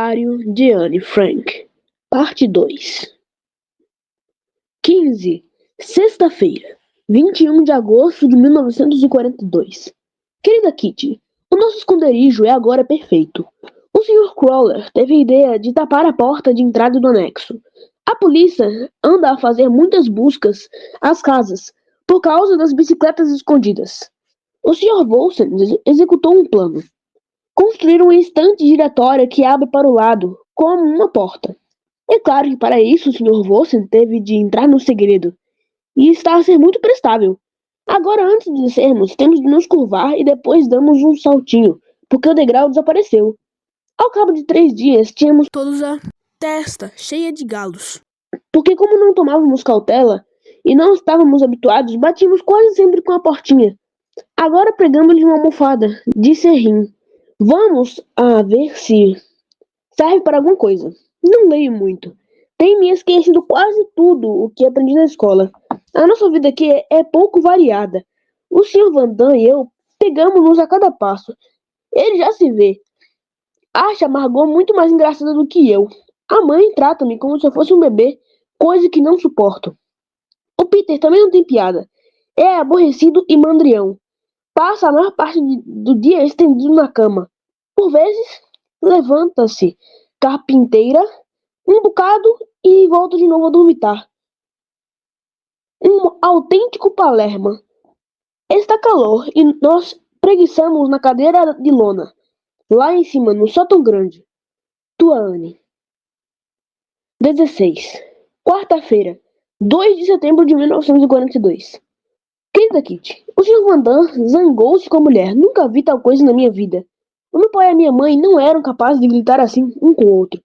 Diário de Anne Frank, Parte 2. 15. Sexta-feira, 21 de agosto de 1942. Querida Kitty, o nosso esconderijo é agora perfeito. O Sr. Crawler teve a ideia de tapar a porta de entrada do anexo. A polícia anda a fazer muitas buscas às casas por causa das bicicletas escondidas. O Sr. Volsen executou um plano. Construir uma estante giratória que abre para o lado, como uma porta. É claro que para isso o Sr. Volsen teve de entrar no segredo, e está a ser muito prestável. Agora, antes de descermos, temos de nos curvar e depois damos um saltinho, porque o degrau desapareceu. Ao cabo de 3 dias, tínhamos todos a testa cheia de galos. porque como não tomávamos cautela e não estávamos habituados, batíamos quase sempre com a portinha. Agora pregamos-lhe uma almofada de serrim. Vamos a ver se serve para alguma coisa. Não leio muito. Tenho me esquecido quase tudo o que aprendi na escola. A nossa vida aqui é pouco variada. O Sr. Van Damme e eu pegamos-nos a cada passo. Ele já se vê. Acha a Margot muito mais engraçada do que eu. A mãe trata-me como se eu fosse um bebê, coisa que não suporto. O Peter também não tem piada. É aborrecido e mandrião. Passa a maior parte do dia estendido na cama. Por vezes, levanta-se carpinteira um bocado e volta de novo a dormitar. Um autêntico Palerma. Está calor e nós preguiçamos na cadeira de lona, lá em cima, no sótão grande. Tua Anne. 16. Quarta-feira, 2 de setembro de 1942. Querida Kitty, o Sr. Van Damme zangou-se com a mulher. Nunca vi tal coisa na minha vida. O meu pai e a minha mãe não eram capazes de gritar assim um com o outro.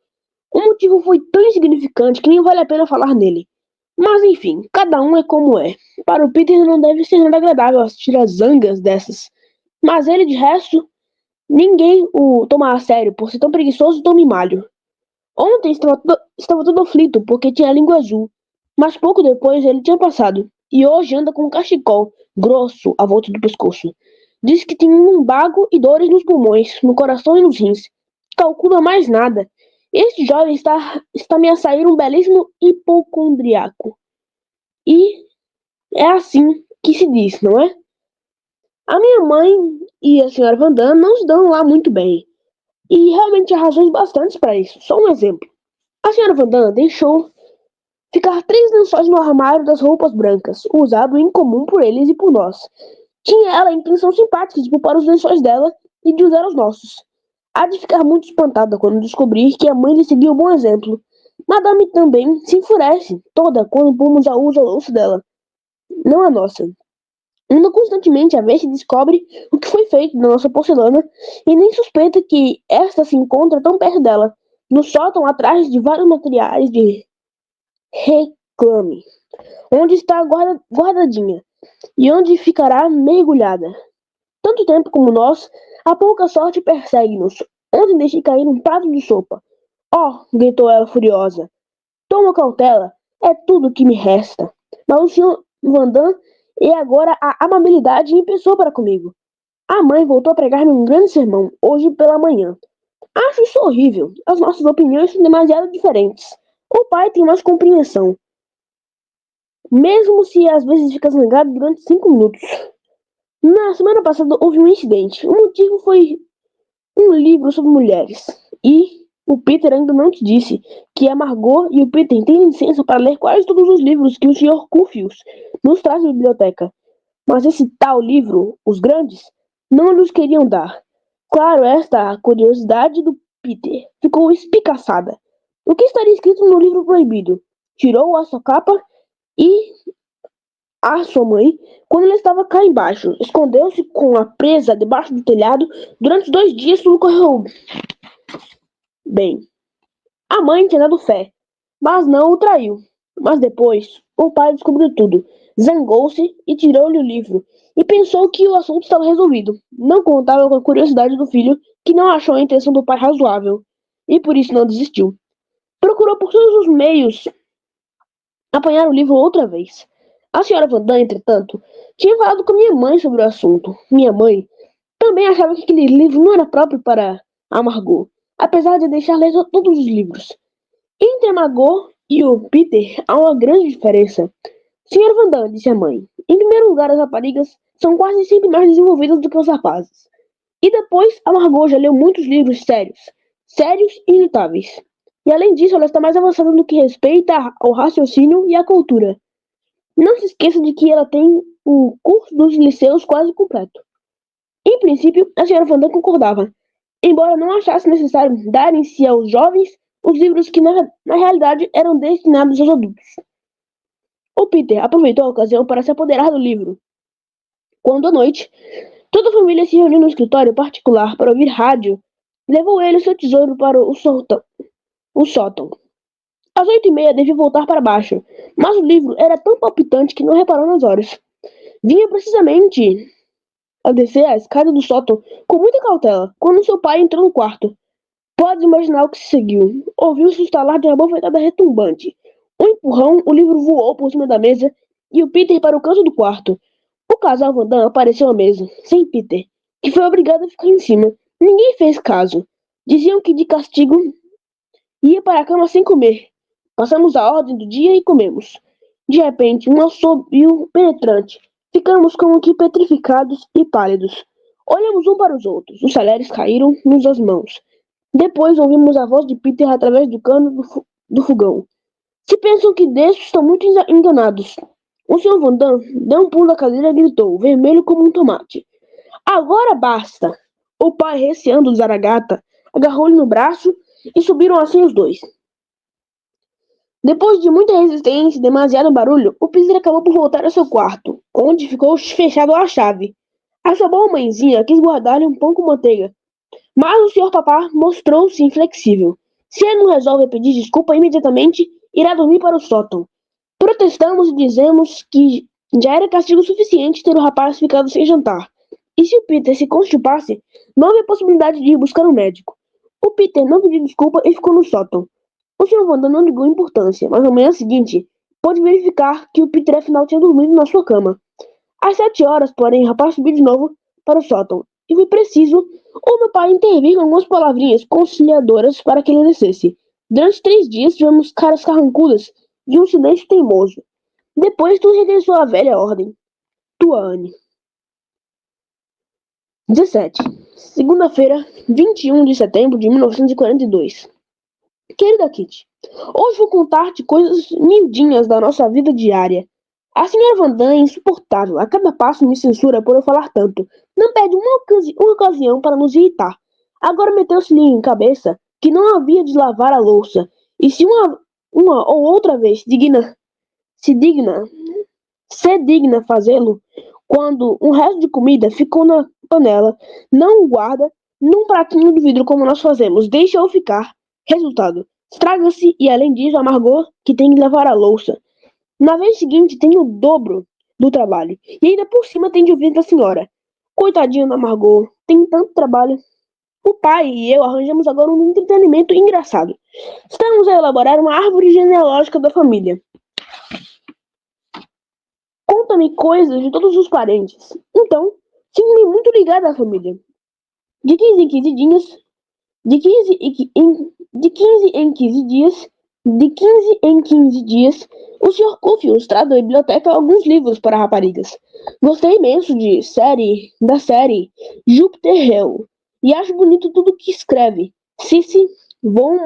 O motivo foi tão insignificante que nem vale a pena falar nele. Mas enfim, cada um é como é. Para o Peter não deve ser nada agradável assistir a zangas dessas. Mas ele, de resto, ninguém o toma a sério por ser tão preguiçoso e tão mimalho. Ontem estava todo aflito porque tinha a língua azul. Mas pouco depois ele tinha passado. E hoje anda com um cachecol grosso à volta do pescoço. Diz que tem um lumbago e dores nos pulmões, no coração e nos rins. Calcula mais nada. Este jovem está me a sair um belíssimo hipocondriaco. E é assim que se diz, não é? A minha mãe e a senhora Van Damme não se dão lá muito bem. E realmente há razões bastantes para isso. Só um exemplo. A senhora Van Damme deixou ficar 3 lençóis no armário das roupas brancas, usado em comum por eles e por nós. Tinha ela a intenção simpática de poupar os lençóis dela e de usar os nossos. Há de ficar muito espantada quando descobrir que a mãe lhe seguiu o bom exemplo. Madame também se enfurece toda quando pomos a uso ao louço dela, não a nossa. Anda constantemente a ver se descobre o que foi feito da nossa porcelana e nem suspeita que esta se encontra tão perto dela, no sótão atrás de vários materiais de reclame, onde está guardadinha e onde ficará mergulhada. Tanto tempo como nós, a pouca sorte persegue-nos. Ontem deixei cair um prato de sopa. Oh, gritou ela furiosa. Toma cautela, é tudo que me resta. Mas o Sr. Van Damme é agora a amabilidade em pessoa para comigo. A mãe voltou a pregar-me um grande sermão, hoje pela manhã. Acho isso horrível. As nossas opiniões são demasiado diferentes. O pai tem mais compreensão, mesmo se às vezes fica zangado durante 5 minutos. Na semana passada houve um incidente. O motivo foi um livro sobre mulheres. E o Peter ainda não te disse que a Margot e o Peter têm licença para ler quase todos os livros que o Sr. Cuffius nos traz da biblioteca. Mas esse tal livro, os grandes, não lhes queriam dar. Claro, esta curiosidade do Peter ficou espicaçada. O que estaria escrito no livro proibido? Tirou a sua capa e a sua mãe, quando ele estava cá embaixo, escondeu-se com a presa debaixo do telhado. Durante 2 dias tudo correu bem. A mãe tinha dado fé, mas não o traiu. Mas depois, o pai descobriu tudo. Zangou-se e tirou-lhe o livro. E pensou que o assunto estava resolvido. Não contava com a curiosidade do filho, que não achou a intenção do pai razoável. E por isso não desistiu. Procurou por todos os meios apanhar o livro outra vez. A senhora Van Damme, entretanto, tinha falado com minha mãe sobre o assunto. Minha mãe também achava que aquele livro não era próprio para a Margot. apesar de deixar ler todos os livros. Entre a Margot e o Peter há uma grande diferença. Senhor Van Damme, disse a mãe. Em primeiro lugar, as raparigas são quase sempre mais desenvolvidas do que os rapazes. E depois, a Margot já leu muitos livros sérios. Sérios e notáveis. E além disso, ela está mais avançada no que respeita ao raciocínio e à cultura. Não se esqueça de que ela tem o curso dos liceus quase completo. Em princípio, a senhora Van Damme concordava, embora não achasse necessário dar em si aos jovens os livros que na realidade eram destinados aos adultos. O Peter aproveitou a ocasião para se apoderar do livro. Quando à noite, toda a família se reuniu no escritório particular para ouvir rádio, levou ele seu tesouro para o sótão. Às 8h30 devia voltar para baixo, mas o livro era tão palpitante que não reparou nas horas. Vinha precisamente a descer a escada do sótão com muita cautela, quando seu pai entrou no quarto. Pode imaginar o que se seguiu. Ouviu-se o estalar de uma bofetada retumbante. Um empurrão, o livro voou por cima da mesa e o Peter para o canto do quarto. O casal Van Damme apareceu à mesa, sem Peter, que foi obrigado a ficar em cima. Ninguém fez caso. Diziam que de castigo ia para a cama sem comer. Passamos a ordem do dia e comemos. De repente, um assobio penetrante. Ficamos como que petrificados e pálidos. Olhamos um para os outros. Os talheres caíram-nos das mãos. Depois ouvimos a voz de Peter através do cano do fogão. Se pensam que destes estão muito enganados. O Sr. Van Damme deu um pulo da cadeira e gritou, vermelho como um tomate. Agora basta! O pai, receando usar a gata, agarrou-lhe no braço e subiram assim os dois. Depois de muita resistência e demasiado barulho, o Peter acabou por voltar ao seu quarto, onde ficou fechado à chave. A sua boa mãezinha quis guardar-lhe um pão com manteiga, mas o Sr. Papá mostrou-se inflexível. Se ele não resolve pedir desculpa imediatamente, irá dormir para o sótão. Protestamos e dizemos que já era castigo suficiente ter o rapaz ficado sem jantar. E se o Peter se constipasse, não havia possibilidade de ir buscar um médico. O Peter não pediu desculpa e ficou no sótão. O Sr. Van Damme não ligou importância, mas na manhã seguinte, pôde verificar que o Peter afinal tinha dormido na sua cama. Às 7h, porém, o rapaz subiu de novo para o sótão, e foi preciso o meu pai intervir com algumas palavrinhas conciliadoras para que ele descesse. Durante 3 dias tivemos caras carrancudas e um silêncio teimoso. Depois tudo regressou à velha ordem. Tua Anne. 17. Segunda-feira, 21 de setembro de 1942. Querida Kitty, hoje vou contar-te coisas miudinhas da nossa vida diária. A senhora Van Damme é insuportável. A cada passo me censura por eu falar tanto. Não perde uma ocasião para nos irritar. Agora meteu-se-lhe em cabeça que não havia de lavar a louça. E se uma ou outra vez se digna fazê-lo, quando um resto de comida ficou na panela, não o guarda num pratinho de vidro como nós fazemos. Deixa-o ficar. Resultado, estraga-se e além disso amargou que tem que lavar a louça. Na vez seguinte tem o dobro do trabalho. E ainda por cima tem de ouvir da senhora. Coitadinha da Margot, tem tanto trabalho. O pai e eu arranjamos agora um entretenimento engraçado. Estamos a elaborar uma árvore genealógica da família. Conta-me coisas de todos os parentes. Então, sinto-me muito ligada à família. De 15 em 15 dias, de 15 em 15 dias, o Sr. Cuffius traz da biblioteca alguns livros para raparigas. Gostei imenso da série Jupiter Hill e acho bonito tudo que escreve. Cici von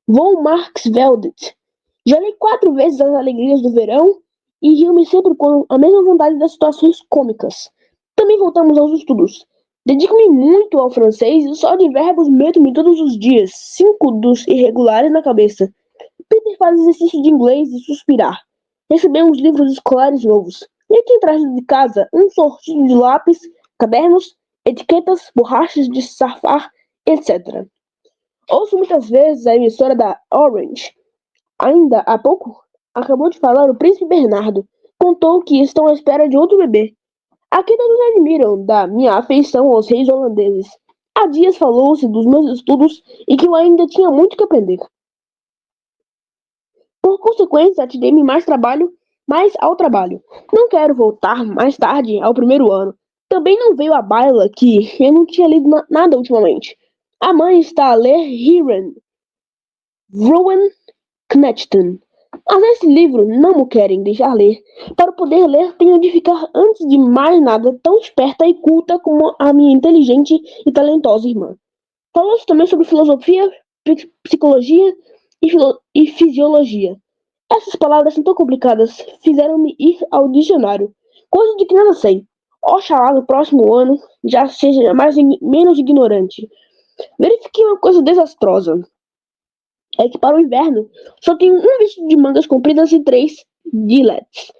Marxveldt. Já li 4 vezes As Alegrias do Verão e rio-me sempre com a mesma vontade das situações cômicas. Também voltamos aos estudos. Dedico-me muito ao francês e só de verbos meto-me todos os dias, 5 dos irregulares na cabeça. Peter faz exercício de inglês e suspirar. Recebemos livros escolares novos. E aqui atrás de casa, um sortido de lápis, cadernos, etiquetas, borrachas de safar, etc. Ouço muitas vezes a emissora da Orange. Ainda há pouco, acabou de falar o príncipe Bernardo. Contou que estão à espera de outro bebê. Aqui todos admiram da minha afeição aos reis holandeses. Há dias falou-se dos meus estudos e que eu ainda tinha muito que aprender. Por consequência, atirei-me mais ao trabalho. Não quero voltar mais tarde ao primeiro ano. Também não veio à baila que eu não tinha lido nada ultimamente. A mãe está a ler Rowan Knechten. Mas esse livro não me querem deixar ler. Para poder ler, tenho de ficar, antes de mais nada, tão esperta e culta como a minha inteligente e talentosa irmã. Falou-se também sobre filosofia, psicologia e fisiologia. Essas palavras são tão complicadas, fizeram-me ir ao dicionário. Coisa de que nada sei. Oxalá no próximo ano já seja menos ignorante. Verifiquei uma coisa desastrosa. É que para o inverno só tenho um vestido de mangas compridas e 3 gilets.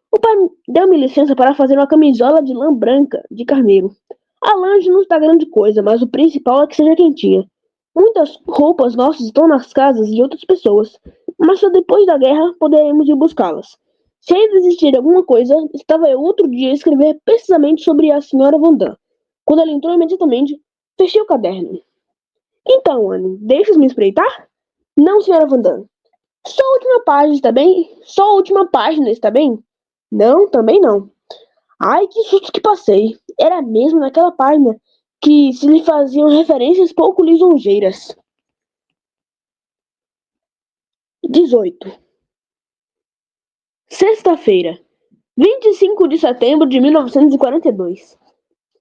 O pai deu-me licença para fazer uma camisola de lã branca de carneiro. A lã não está grande coisa, mas o principal é que seja quentinha. Muitas roupas nossas estão nas casas de outras pessoas, mas só depois da guerra poderemos ir buscá-las. Se ainda existir alguma coisa, estava eu outro dia a escrever precisamente sobre a senhora Vandam. Quando ela entrou imediatamente, fechei o caderno. Então, Anne, deixas-me espreitar? Não, senhora Vandam. Só a última página, está bem? Só a última página, está bem? Não, também não. Ai, que susto que passei. Era mesmo naquela página que se lhe faziam referências pouco lisonjeiras. 18. Sexta-feira, 25 de setembro de 1942.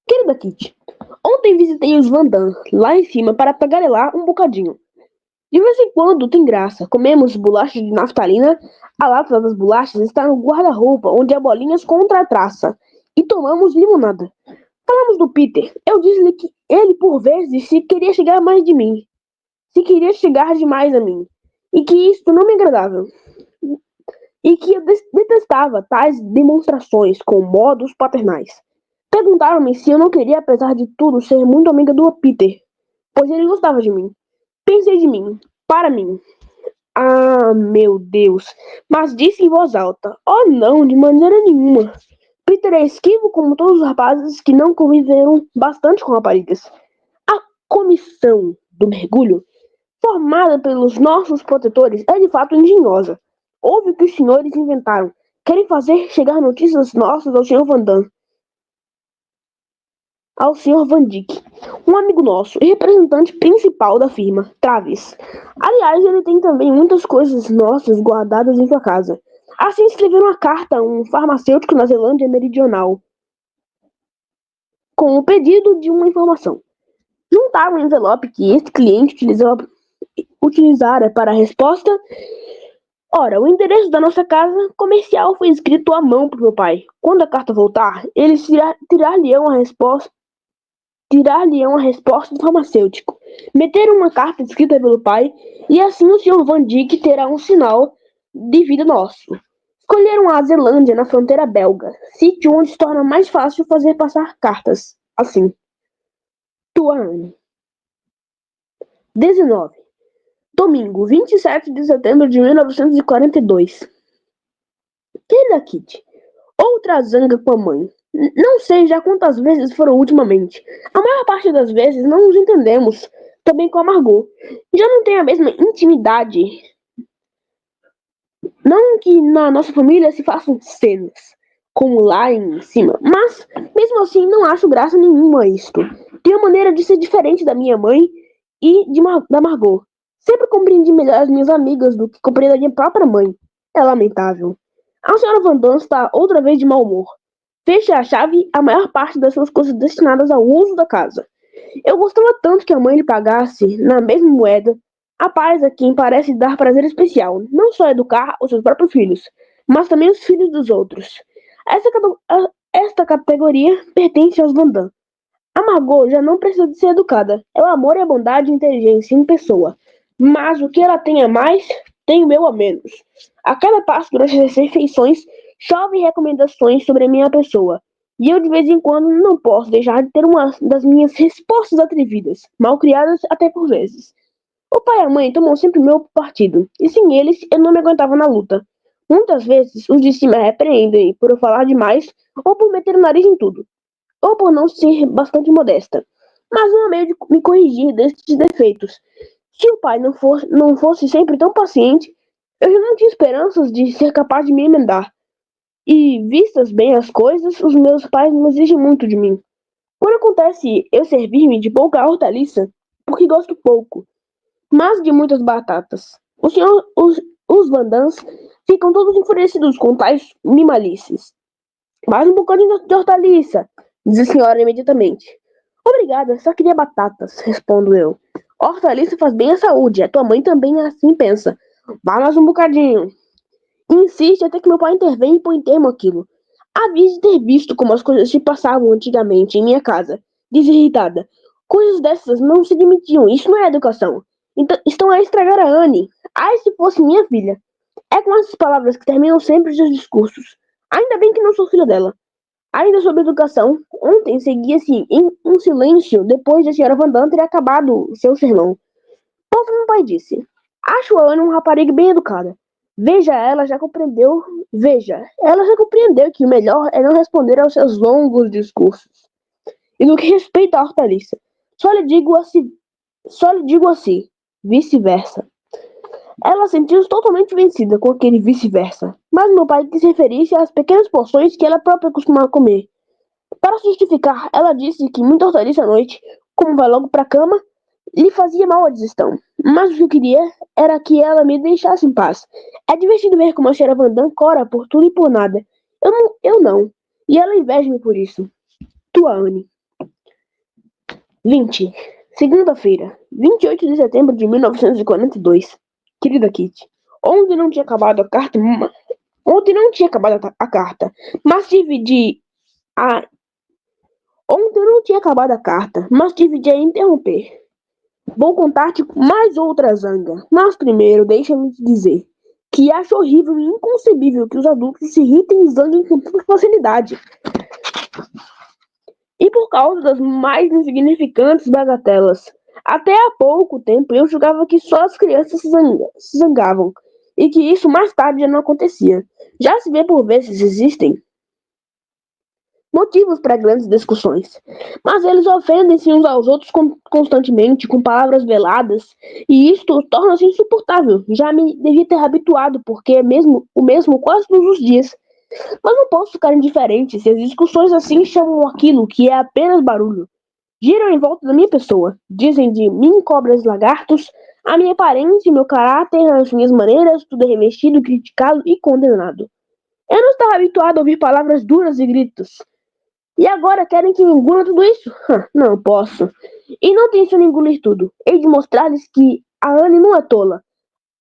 Querida Kitty, ontem visitei os Vandam lá em cima para tagarelar um bocadinho. De vez em quando tem graça. Comemos bolachas de naftalina. A lata das bolachas está no guarda-roupa, onde há bolinhas contra a traça. E tomamos limonada. Falamos do Peter. Eu disse-lhe que ele, por vezes, se queria chegar mais de mim. Se queria chegar demais a mim. E que isto não me agradava. E que eu detestava tais demonstrações com modos paternais. Perguntaram-me se eu não queria, apesar de tudo, ser muito amiga do Peter, pois ele gostava de mim. Pensei de mim, para mim. Ah, meu Deus! Mas disse em voz alta: oh, não, de maneira nenhuma. Peter é esquivo como todos os rapazes que não conviveram bastante com raparigas. A comissão do mergulho, formada pelos nossos protetores, é de fato engenhosa. Ouve o que os senhores inventaram. Querem fazer chegar notícias nossas ao Sr. ao Sr. Van Dyck, um amigo nosso e representante principal da firma, Travis. Aliás, ele tem também muitas coisas nossas guardadas em sua casa. Assim escreveu uma carta a um farmacêutico na Zelândia Meridional, com o pedido de uma informação. Juntaram um envelope que este cliente utilizara para a resposta. Ora, o endereço da nossa casa comercial foi escrito à mão por meu pai. Quando a carta voltar, eles tirar-lhe-ão a resposta do farmacêutico. Meteram uma carta escrita pelo pai, e assim o Sr. Van Dyck terá um sinal de vida nosso. Escolheram a Zelândia, na fronteira belga, sítio onde se torna mais fácil fazer passar cartas. Assim. Tua Anne. 19. Domingo, 27 de setembro de 1942. Querida Kitty, outra zanga com a mãe. Não sei já quantas vezes foram ultimamente. A maior parte das vezes não nos entendemos. Também com a Margot. Já não tem a mesma intimidade. Não que na nossa família se façam cenas, como lá em cima. Mas, mesmo assim, não acho graça nenhuma a isto. Tenho maneira de ser diferente da minha mãe e da Margot. Sempre compreendi melhor as minhas amigas do que compreendo a minha própria mãe. É lamentável. A senhora Van Damme está outra vez de mau humor. Fecha a chave a maior parte das suas coisas destinadas ao uso da casa. Eu gostava tanto que a mãe lhe pagasse, na mesma moeda, a paz a quem parece dar prazer especial, não só educar os seus próprios filhos, mas também os filhos dos outros. Esta categoria pertence aos Van Damme. A Margot já não precisa de ser educada. É o amor e a bondade e a inteligência em pessoa. Mas o que ela tem a mais, tem o meu a menos. A cada passo durante as refeições, chove recomendações sobre a minha pessoa. E eu, de vez em quando, não posso deixar de ter uma das minhas respostas atrevidas, mal criadas até por vezes. O pai e a mãe tomam sempre o meu partido, e sem eles eu não me aguentava na luta. Muitas vezes os de cima repreendem por eu falar demais ou por meter o nariz em tudo, ou por não ser bastante modesta. Mas não há meio de me corrigir destes defeitos. Se o pai não fosse sempre tão paciente, eu já não tinha esperanças de ser capaz de me emendar. E, vistas bem as coisas, os meus pais não exigem muito de mim. Quando acontece eu servir-me de pouca hortaliça, porque gosto pouco, mas de muitas batatas. Os Vandans ficam todos enfurecidos com tais mimalices. Mais um bocadinho de hortaliça, diz a senhora imediatamente. Obrigada, só queria batatas, respondo eu. Hortaliça faz bem à saúde, a tua mãe também assim pensa. Vá mais um bocadinho. Insiste até que meu pai intervém e põe termo àquilo. Havia de ter visto como as coisas se passavam antigamente em minha casa, diz irritada. Coisas dessas não se admitiam, isso não é educação. Então, estão a estragar a Anne. Ai, se fosse minha filha. É com essas palavras que terminam sempre os seus discursos. Ainda bem que não sou filha dela. Ainda sobre educação, ontem seguia-se em um silêncio depois de a senhora Van Damme ter acabado seu sermão. Pouco meu pai disse. Acho a Ana uma rapariga bem educada. Veja, ela já compreendeu que o melhor é não responder aos seus longos discursos. E no que respeita à hortaliça, só lhe digo assim, vice-versa. Ela sentiu-se totalmente vencida com aquele vice-versa, mas meu pai quis referir-se às pequenas porções que ela própria costumava comer. Para justificar, ela disse que muita hortaliça à noite, como vai logo para a cama, lhe fazia mal à digestão. Mas o que eu queria era que ela me deixasse em paz. É divertido ver como a senhora Van Damme cora por tudo e por nada. Eu não. E ela inveja-me por isso. Tua Anne. 20. Segunda-feira, 28 de setembro de 1942. Querida Kitty, ontem não tinha acabado a carta, mas tive de a interromper. Vou contar-te mais outra zanga, mas primeiro deixa-me te dizer que acho horrível e inconcebível que os adultos se irritem e zanguem com tanta facilidade. E por causa das mais insignificantes bagatelas. Até há pouco tempo eu julgava que só as crianças se zangavam, e que isso mais tarde já não acontecia. Já se vê por vezes existem motivos para grandes discussões, mas eles ofendem-se uns aos outros constantemente, com palavras veladas, e isto torna-se insuportável. Já me devia ter habituado, porque é o mesmo quase todos os dias. Mas não posso ficar indiferente se as discussões assim chamam aquilo que é apenas barulho. Giram em volta da minha pessoa, dizem de mim cobras e lagartos, a minha aparência, meu caráter, as minhas maneiras, tudo é revestido, criticado e condenado. Eu não estava habituado a ouvir palavras duras e gritos. E agora querem que engula tudo isso? Não posso. E não tenciono engolir tudo. Hei de mostrar-lhes que a Anne não é tola.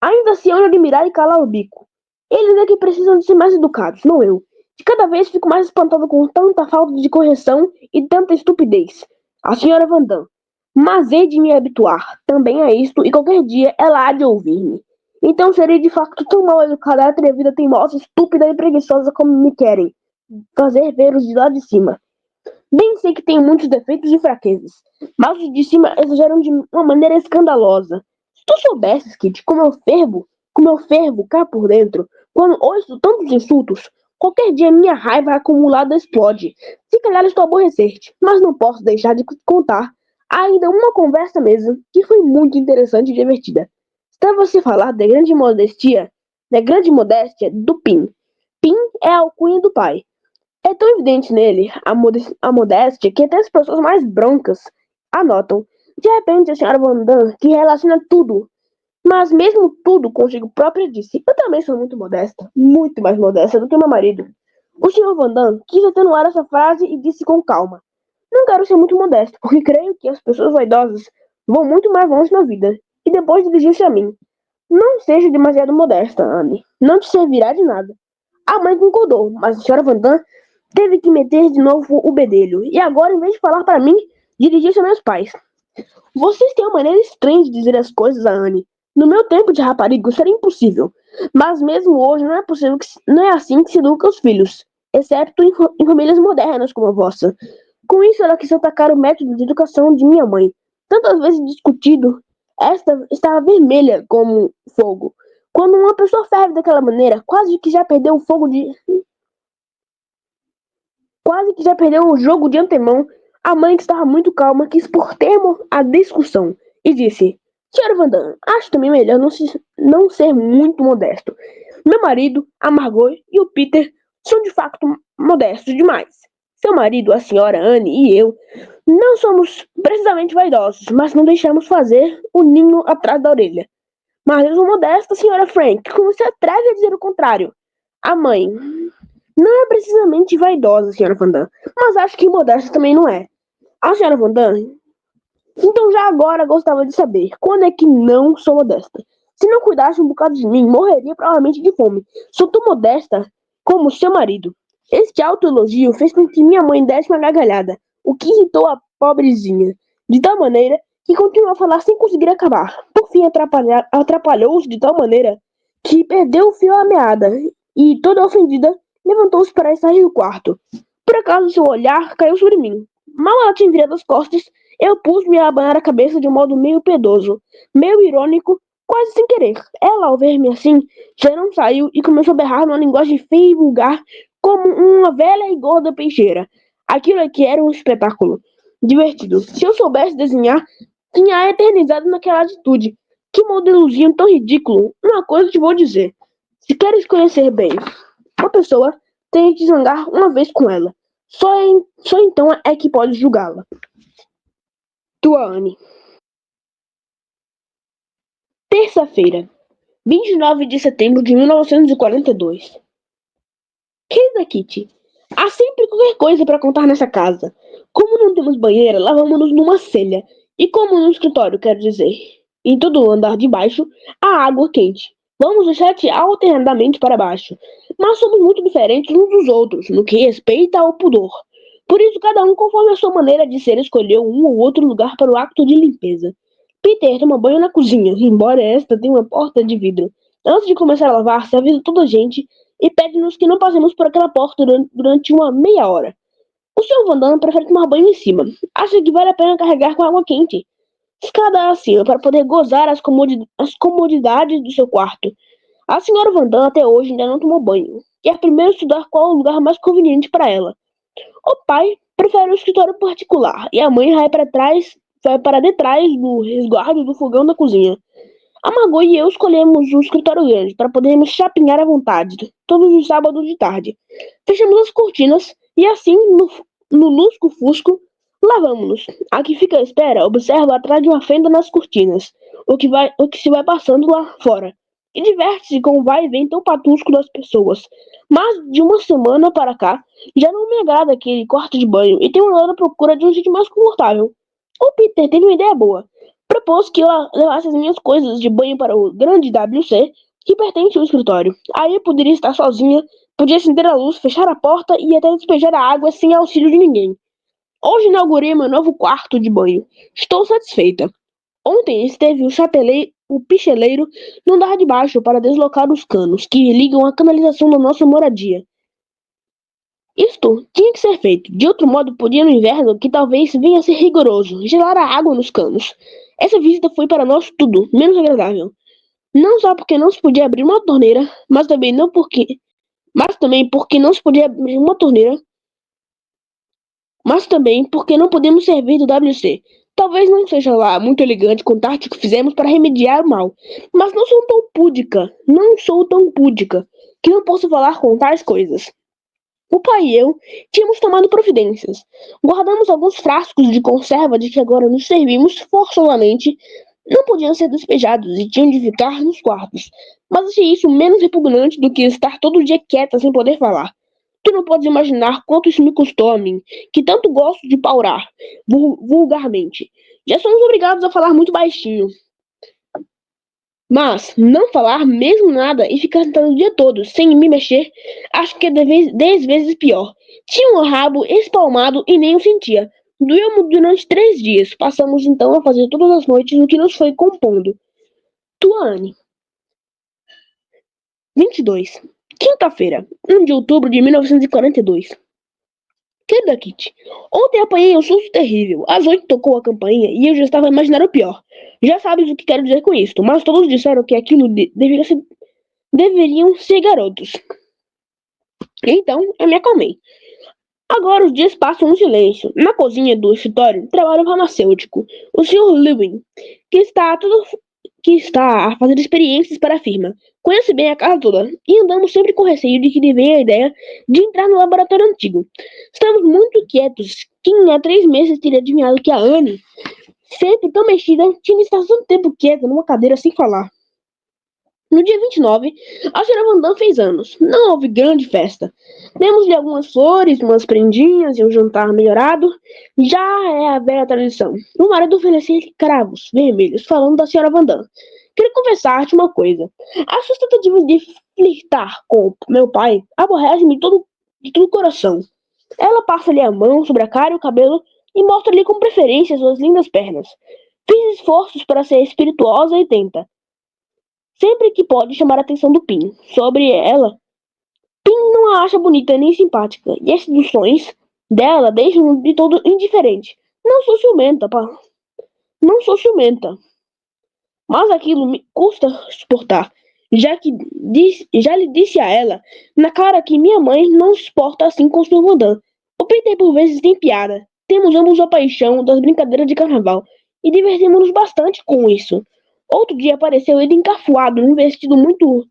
Ainda se hão de admirar e calar o bico. Eles é que precisam de ser mais educados, não eu. De cada vez fico mais espantado com tanta falta de correção e tanta estupidez. A senhora Van Damme. Mas hei de me habituar também a isto e qualquer dia ela há de ouvir-me. Então serei de facto tão mal educada, atrevida, teimosa, estúpida e preguiçosa como me querem fazer ver os de lá de cima. Bem sei que tenho muitos defeitos e fraquezas, mas os de cima exageram de uma maneira escandalosa. Se tu soubesses, Kit, como eu fervo cá por dentro, quando ouço tantos insultos, qualquer dia minha raiva acumulada explode. Se calhar estou a aborrecer-te, mas não posso deixar de contar ainda uma conversa mesmo, que foi muito interessante e divertida. Estava-se a falar da grande modéstia do Pim. Pim é a alcunha do pai. É tão evidente nele a modéstia que até as pessoas mais broncas a notam. De repente, a senhora Van Damme, que relaciona tudo, mas mesmo tudo consigo própria, disse: Eu também sou muito modesta, muito mais modesta do que meu marido. O senhor Van Damme quis atenuar essa frase e disse com calma: Não quero ser muito modesto, porque creio que as pessoas vaidosas vão muito mais longe na vida. E depois dirigiu-se a mim: Não seja demasiado modesta, Anne. Não te servirá de nada. A mãe concordou, mas a senhora Van Damme teve que meter de novo o bedelho. E agora, em vez de falar para mim, dirigiu-se a meus pais. Vocês têm uma maneira estranha de dizer as coisas, Anne. No meu tempo de rapariga, isso era impossível. Mas mesmo hoje, não é assim que se educa os filhos. Exceto em famílias modernas como a vossa. Com isso, ela quis atacar o método de educação de minha mãe. Tantas vezes discutido, esta estava vermelha como fogo. Quando uma pessoa ferve daquela maneira, quase que já perdeu o jogo de antemão, a mãe, que estava muito calma, quis pôr termo à discussão e disse: Senhora Van Damme, acho também melhor não ser muito modesto. Meu marido, a Margot e o Peter são de facto modestos demais. Seu marido, a senhora Anne e eu não somos precisamente vaidosos, mas não deixamos fazer o ninho atrás da orelha. Mas eu sou modesta, senhora Frank, como se atreve a dizer o contrário? A mãe, não é precisamente vaidosa, senhora Van Damme, mas acho que modesta também não é. A senhora Van Damme, então já agora gostava de saber, quando é que não sou modesta? Se não cuidasse um bocado de mim, morreria provavelmente de fome. Sou tão modesta como seu marido. Este autoelogio fez com que minha mãe desse uma gargalhada, o que irritou a pobrezinha, de tal maneira que continuou a falar sem conseguir acabar. Por fim, atrapalhou-se de tal maneira que perdeu o fio à meada e, toda ofendida, levantou-se para sair do quarto. Por acaso, seu olhar caiu sobre mim. Mal ela tinha virado as costas, eu pus-me a abanar a cabeça de um modo meio piedoso, meio irônico, quase sem querer. Ela, ao ver-me assim, já não saiu e começou a berrar numa linguagem feia e vulgar, como uma velha e gorda peixeira. Aquilo aqui era um espetáculo divertido. Se eu soubesse desenhar, tinha a eternizado naquela atitude. Que modelozinho tão ridículo! Uma coisa te vou dizer. Se queres conhecer bem uma pessoa, tem que zangar uma vez com ela. Só então é que pode julgá-la. Tua Anne. Terça-feira, 29 de setembro de 1942. Querida Kitty, há sempre qualquer coisa para contar nessa casa. Como não temos banheira, lavamos-nos numa selha. E como no escritório, quero dizer, em todo o andar de baixo, há água quente. Vamos do sete alternadamente para baixo. Mas somos muito diferentes uns dos outros, no que respeita ao pudor. Por isso, cada um, conforme a sua maneira de ser, escolheu um ou outro lugar para o acto de limpeza. Peter toma banho na cozinha, embora esta tenha uma porta de vidro. Antes de começar a lavar-se, avisa toda a gente e pede-nos que não passemos por aquela porta durante uma meia hora. O Sr. Van Damme prefere tomar banho em cima. Acha que vale a pena carregar com água quente. Escada acima para poder gozar as comodidades do seu quarto. A senhora Van Damme até hoje ainda não tomou banho. Quer primeiro estudar qual é o lugar mais conveniente para ela. O pai prefere o escritório particular e a mãe vai para detrás do resguardo do fogão da cozinha. A Margot e eu escolhemos um escritório grande para podermos chapinhar à vontade, todos os sábados de tarde. Fechamos as cortinas e assim, no lusco-fusco, lavamos-nos. A que fica à espera observa atrás de uma fenda nas cortinas o que se vai passando lá fora e diverte-se com o vai e vem tão patusco das pessoas. Mas de uma semana para cá, já não me agrada aquele quarto de banho e tenho andado à procura de um sítio mais confortável. O Peter teve uma ideia boa. Propôs que eu levasse as minhas coisas de banho para o grande WC que pertence ao escritório. Aí eu poderia estar sozinha, podia acender a luz, fechar a porta e até despejar a água sem auxílio de ninguém. Hoje inaugurei meu novo quarto de banho. Estou satisfeita. Ontem esteve o picheleiro no andar de baixo para deslocar os canos que ligam a canalização da nossa moradia. Isto tinha que ser feito. De outro modo, podia no inverno, que talvez venha a ser rigoroso, gelar a água nos canos. Essa visita foi para nós tudo, menos agradável. Não só porque não se podia abrir uma torneira, mas também porque não se podia abrir uma torneira, mas também porque não podemos servir do WC. Talvez não seja lá muito elegante contar o que fizemos para remediar o mal, mas não sou tão púdica, que não posso falar com tais coisas. O pai e eu tínhamos tomado providências. Guardamos alguns frascos de conserva de que agora nos servimos forçosamente. Não podiam ser despejados e tinham de ficar nos quartos. Mas achei isso menos repugnante do que estar todo dia quieta sem poder falar. Tu não podes imaginar quanto isso me custou a mim, que tanto gosto de paurar, vulgarmente. Já somos obrigados a falar muito baixinho. Mas não falar mesmo nada e ficar sentado o dia todo sem me mexer, acho que é 10 vezes pior. Tinha um rabo espalmado e nem o sentia. Doeu-me durante 3 dias. Passamos então a fazer todas as noites o que nos foi compondo. Tuane. 22. Quinta-feira, 1 de outubro de 1942. Querida Kitty, ontem apanhei um susto terrível. Às 8 tocou a campainha e eu já estava a imaginar o pior. Já sabes o que quero dizer com isto, mas todos disseram que aquilo deveriam ser garotos. Então, eu me acalmei. Agora os dias passam em silêncio. Na cozinha do escritório trabalha um farmacêutico, o Sr. Lewin, que está que está a fazer experiências para a firma. Conhece bem a casa toda e andamos sempre com receio de que lhe venha a ideia de entrar no laboratório antigo. Estamos muito quietos. Quem há 3 meses teria adivinhado que a Anne, sempre tão mexida, tinha estado tanto tempo quieta numa cadeira sem falar. No dia 29, a senhora Van Damme fez anos. Não houve grande festa. Demos-lhe algumas flores, umas prendinhas e um jantar melhorado. Já é a velha tradição. O marido oferecia cravos vermelhos, falando da senhora Van Damme. Queria confessar-te uma coisa. As suas tentativas de flirtar com meu pai aborrecem-me de todo o coração. Ela passa-lhe a mão sobre a cara e o cabelo e mostra-lhe com preferência suas lindas pernas. Fiz esforços para ser espirituosa e tenta sempre que pode chamar a atenção do Pin sobre ela. Pin não a acha bonita nem simpática, e as seduções dela deixam de todo indiferente. Não sou ciumenta, mas aquilo me custa suportar, já lhe disse a ela na cara que minha mãe não se porta assim com o Sr. Van Damme. O Peter por vezes tem piada. Temos ambos a paixão das brincadeiras de carnaval e divertimos-nos bastante com isso. Outro dia apareceu ele encafuado num vestido muito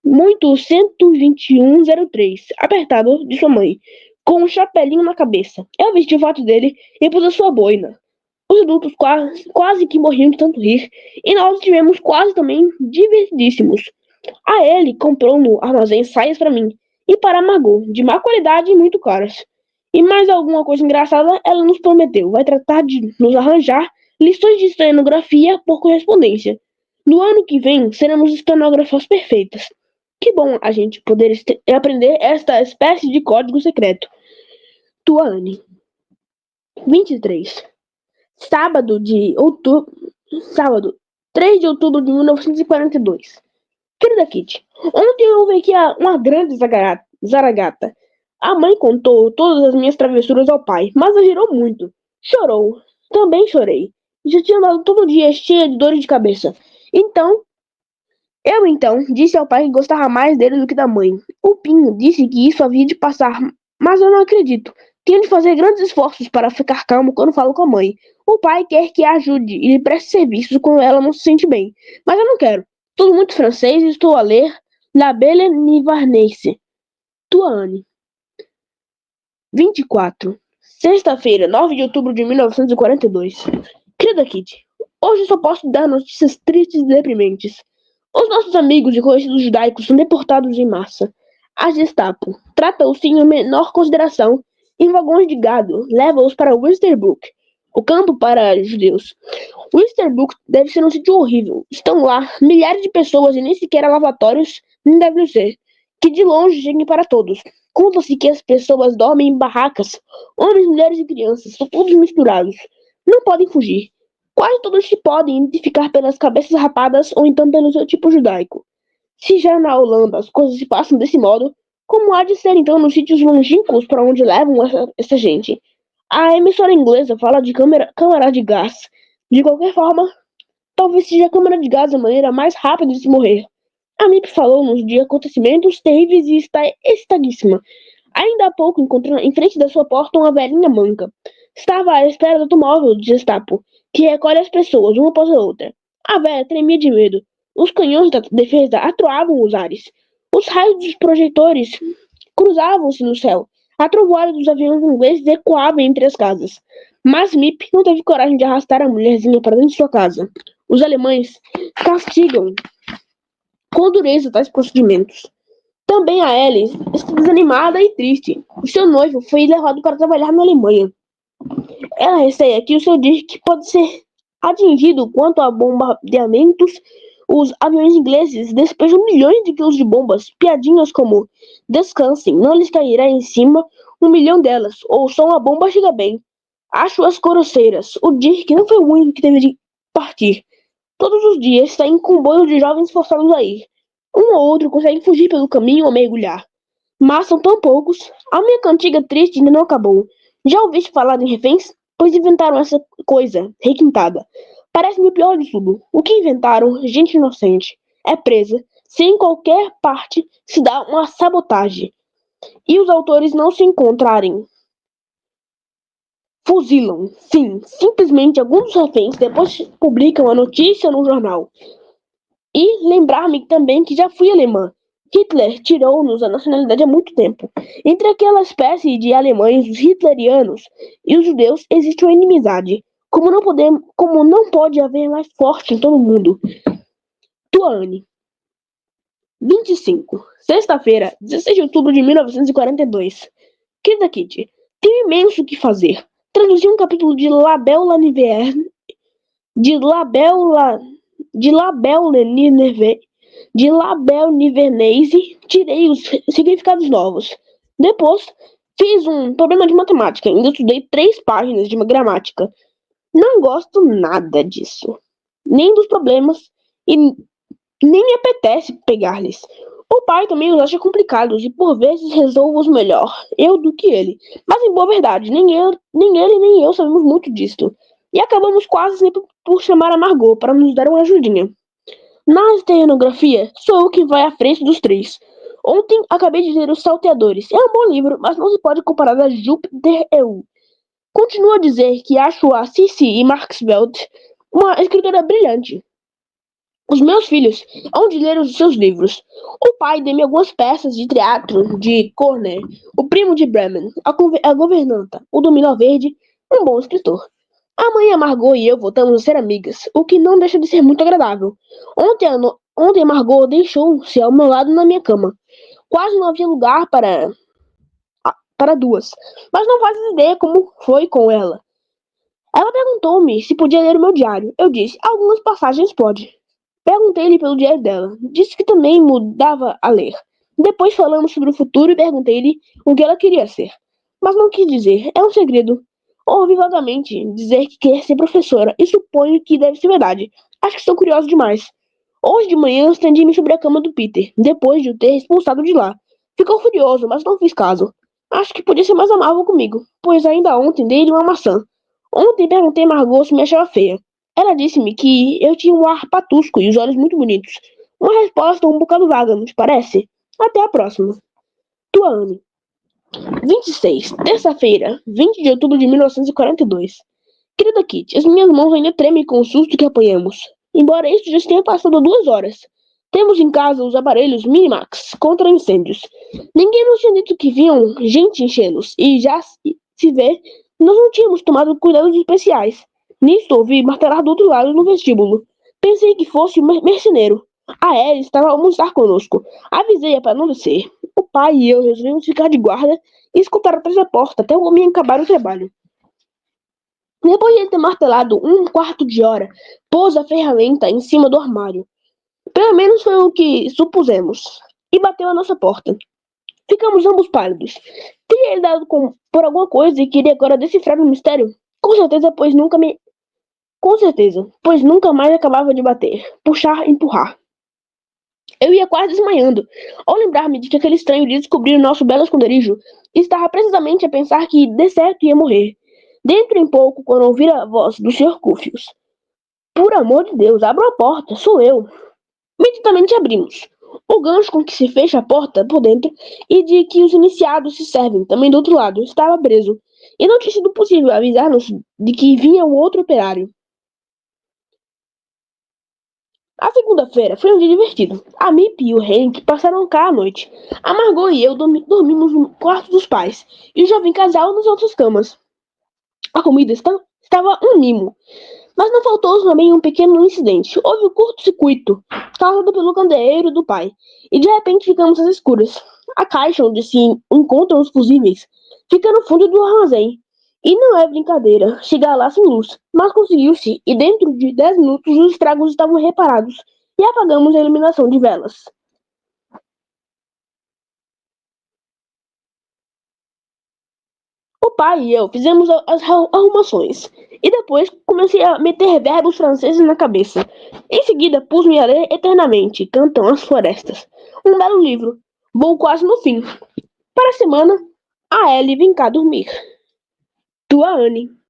12103, apertado de sua mãe, com um chapelinho na cabeça. Eu vesti o fato dele e pus a sua boina. Os adultos quase que morriam de tanto rir, e nós estivemos quase também divertidíssimos. A ele comprou no armazém saias para mim e para Margot, de má qualidade e muito caras. E mais alguma coisa engraçada, ela nos prometeu. Vai tratar de nos arranjar lições de estenografia por correspondência. No ano que vem, seremos estenógrafas perfeitas. Que bom a gente poder aprender esta espécie de código secreto. Tua Anne. 23. Sábado, 3 de outubro de 1942. Querida Kitty, ontem eu ouvi aqui uma grande zaragata. A mãe contou todas as minhas travessuras ao pai, mas exagerou muito. Chorou. Também chorei. Já tinha andado todo dia cheia de dores de cabeça. Eu disse ao pai que gostava mais dele do que da mãe. O Pinho disse que isso havia de passar, mas eu não acredito. Tenho de fazer grandes esforços para ficar calmo quando falo com a mãe. O pai quer que a ajude e lhe preste serviços quando ela não se sente bem. Mas eu não quero. Tudo muito francês e estou a ler La Belle Nivarnese. Tua Anne. 24. Sexta-feira, 9 de outubro de 1942. Querida Kitty, hoje só posso dar notícias tristes e deprimentes. Os nossos amigos e conhecidos judaicos são deportados em massa. A Gestapo trata-os sem a menor consideração em vagões de gado, leva-os para Westerburg, o campo para judeus. Westerburg deve ser um sítio horrível. Estão lá milhares de pessoas e nem sequer há lavatórios, nem devem ser. Que de longe cheguem para todos. Conta-se que as pessoas dormem em barracas. Homens, mulheres e crianças, são todos misturados. Não podem fugir. Quase todos se podem identificar pelas cabeças rapadas ou então pelo seu tipo judaico. Se já na Holanda as coisas se passam desse modo, como há de ser então nos sítios longínquos para onde levam essa gente? A emissora inglesa fala de câmara de gás. De qualquer forma, talvez seja a câmara de gás a maneira mais rápida de se morrer. A MIP falou-nos de acontecimentos terríveis e está excitadíssima. Ainda há pouco encontrou em frente da sua porta uma velhinha manca. Estava à espera do automóvel de Gestapo, que recolhe as pessoas, uma após a outra. A velha tremia de medo. Os canhões da defesa atroavam os ares. Os raios dos projetores cruzavam-se no céu. A trovoada dos aviões ingleses ecoava entre as casas. Mas Mip não teve coragem de arrastar a mulherzinha para dentro de sua casa. Os alemães castigam com dureza tais procedimentos. Também a Ellie está desanimada e triste. O seu noivo foi levado para trabalhar na Alemanha. Ela receia que o seu Dirk pode ser atingido quanto a bombardeamentos. Os aviões ingleses despejam milhões de quilos de bombas. Piadinhas como descansem, não lhes cairá em cima 1 milhão delas, ou só uma bomba chega bem. Acho-as grosseiras. O Dirk não foi o único que teve de partir. Todos os dias saem comboios de jovens forçados a ir. Um ou outro consegue fugir pelo caminho ou mergulhar. Mas são tão poucos. A minha cantiga triste ainda não acabou. Já ouviste falar em reféns? Pois inventaram essa coisa, requintada. Parece-me o pior de tudo. O que inventaram, gente inocente, é presa, sem qualquer parte se dá uma sabotagem. E os autores não se encontrarem. Fuzilam. Sim, simplesmente alguns reféns depois publicam a notícia no jornal. E lembrar-me também que já fui alemã. Hitler tirou-nos a nacionalidade há muito tempo. Entre aquela espécie de alemães, os hitlerianos e os judeus, existe uma inimizade. Como não pode haver mais forte em todo o mundo. Tuane. 25. Sexta-feira, 16 de outubro de 1942. Querida Kitty, tenho imenso o que fazer. Traduzi um capítulo de La Belle Niver, de La Belle, de La Belle Niver, de La Belle Nivernese, tirei os significados novos. Depois, fiz um problema de matemática. Ainda estudei 3 páginas de uma gramática. Não gosto nada disso. Nem dos problemas e nem me apetece pegar-lhes. O pai também os acha complicados e por vezes resolvo-os melhor, eu do que ele. Mas em boa verdade, nem ele nem eu sabemos muito disto. E acabamos quase sempre por chamar a Margot para nos dar uma ajudinha. Na estenografia, sou eu que vai à frente dos 3. Ontem acabei de ler Os Salteadores. É um bom livro, mas não se pode comparar a Júpiter EU. Continuo a dizer que acho a Cici Marxveld uma escritora brilhante. Os meus filhos hão de ler os seus livros. O pai deu-me algumas peças de teatro de Corner, o primo de Bremen, a governanta, o Dominó Verde, um bom escritor. A mãe, a Margot e eu voltamos a ser amigas, o que não deixa de ser muito agradável. Ontem a Margot deixou-se ao meu lado na minha cama. Quase não havia lugar para 2, mas não fazes ideia como foi com ela. Ela perguntou-me se podia ler o meu diário. Eu disse, algumas passagens pode. Perguntei-lhe pelo diário dela. Disse que também mudava a ler. Depois falamos sobre o futuro e perguntei-lhe o que ela queria ser. Mas não quis dizer. É um segredo. Ouvi vagamente dizer que quer ser professora e suponho que deve ser verdade. Acho que sou curiosa demais. Hoje de manhã estendi-me sobre a cama do Peter, depois de o ter expulsado de lá. Ficou furioso, mas não fiz caso. Acho que podia ser mais amável comigo, pois ainda ontem dei-lhe uma maçã. Ontem perguntei a Margot se me achava feia. Ela disse-me que eu tinha um ar patusco e os olhos muito bonitos. Uma resposta um bocado vaga, não te parece? Até a próxima. Tua Anne. 26. Terça-feira, 20 de outubro de 1942. Querida Kitty, as minhas mãos ainda tremem com o susto que apanhamos. Embora isso já tenha passado 2 horas. Temos em casa os aparelhos Minimax contra incêndios. Ninguém nos tinha dito que vinham gente enchê-los. E já se vê, nós não tínhamos tomado cuidados especiais. Nisto ouvi martelar do outro lado no vestíbulo. Pensei que fosse um merceneiro. A Ellie estava a almoçar conosco. Avisei-a para não descer. O pai e eu resolvemos ficar de guarda e escutar atrás da porta até o homem acabar o trabalho. Depois de ter martelado 1/4 de hora, pôs a ferramenta em cima do armário. Pelo menos foi o que supusemos. E bateu à nossa porta. Ficamos ambos pálidos. Teria ele dado por alguma coisa e queria agora decifrar o mistério? Com certeza, pois nunca mais acabava de bater, puxar, empurrar. Eu ia quase desmaiando, ao lembrar-me de que aquele estranho de descobrir o nosso belo esconderijo estava precisamente a pensar que, de certo, ia morrer. Dentro em pouco, quando ouvir a voz do Sr. Cuffius. Por amor de Deus, abra a porta, sou eu. Imediatamente abrimos. O gancho com que se fecha a porta por dentro e de que os iniciados se servem também do outro lado estava preso, e não tinha sido possível avisar-nos de que vinha o outro operário. A segunda-feira foi um dia divertido. A Mip e o Hank passaram cá à noite. A Margot e eu dormimos no quarto dos pais, e o jovem casal nas outras camas. A comida estava um mimo. Mas não faltou também um pequeno incidente. Houve um curto-circuito, causado pelo candeeiro do pai, e de repente ficamos às escuras. A caixa onde se encontram os fusíveis fica no fundo do armazém. E não é brincadeira chegar lá sem luz, mas conseguiu-se, e dentro de 10 minutos os estragos estavam reparados, e apagamos a iluminação de velas. O pai e eu fizemos as arrumações, e depois comecei a meter verbos franceses na cabeça. Em seguida, pus-me a ler eternamente, Cantam as Florestas. Um belo livro. Vou quase no fim. Para a semana, a Ellie vem cá dormir. Tua Anne.